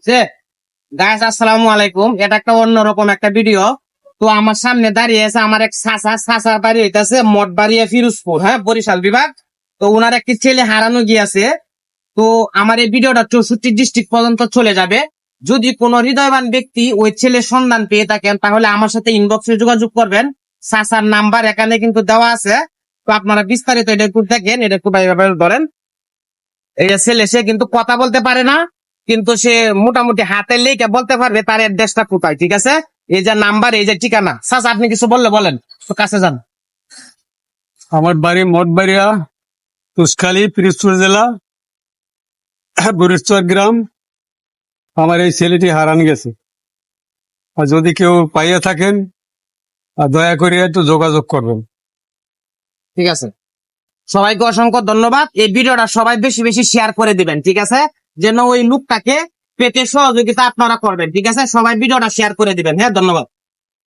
যে গাইস আসসালামু আলাইকুম, এটা একটা অন্যরকম একটা ভিডিও। তো আমার সামনে দাঁড়িয়ে আছে আমার এক চাচার বাড়ি হইতাছে মঠবাড়িয়া ফিরোজপুর, হ্যাঁ, বরিশাল বিভাগ। তো ওনার একটি ছেলে হারানো গিয়েছে। তো আমার এই ভিডিওটা 64 ডিস্ট্রিক্ট পর্যন্ত চলে যাবে। যদি কোনো হৃদয়বান ব্যক্তি ওই ছেলের সন্ধান পেয়ে থাকেন তাহলে আমার সাথে ইনবক্সে যোগাযোগ করবেন। চাচার নাম্বার এখানে কিন্তু দেওয়া আছে। তো আপনারা বিস্তারিত এটা একটু দেখেন, এটা একটু ভাইভাবে ধরেন। এই যে ছেলে, সে কিন্তু কথা বলতে পারে না, কিন্তু সে মোটামুটি হাতে লেখে বলতে পারবে তার অ্যাড্রেসটা কোথায়। ঠিক আছে, এই যে নাম্বার, এই যে ঠিকানা। চাচা আপনি কিছু বললে বলেন, তো কাছে যান। আমার বাড়ি মঠবাড়িয়া, তুষখালী, পিরোজপুর জেলা, বুড়িরচর গ্রাম। আমার এই ছেলেটি হারান গেছে। আর যদি কেউ পাইয়া থাকেন, দয়া করে একটু যোগাযোগ করবেন। ঠিক আছে, সবাইকে অসংখ্য ধন্যবাদ। এই ভিডিওটা সবাই বেশি বেশি শেয়ার করে দিবেন, ঠিক আছে, যেন ওই লোকটাকে পেতে সহযোগিতা আপনারা করবেন। ঠিক আছে, সবাই ভিডিওটা শেয়ার করে দিবেন। হ্যাঁ, ধন্যবাদ।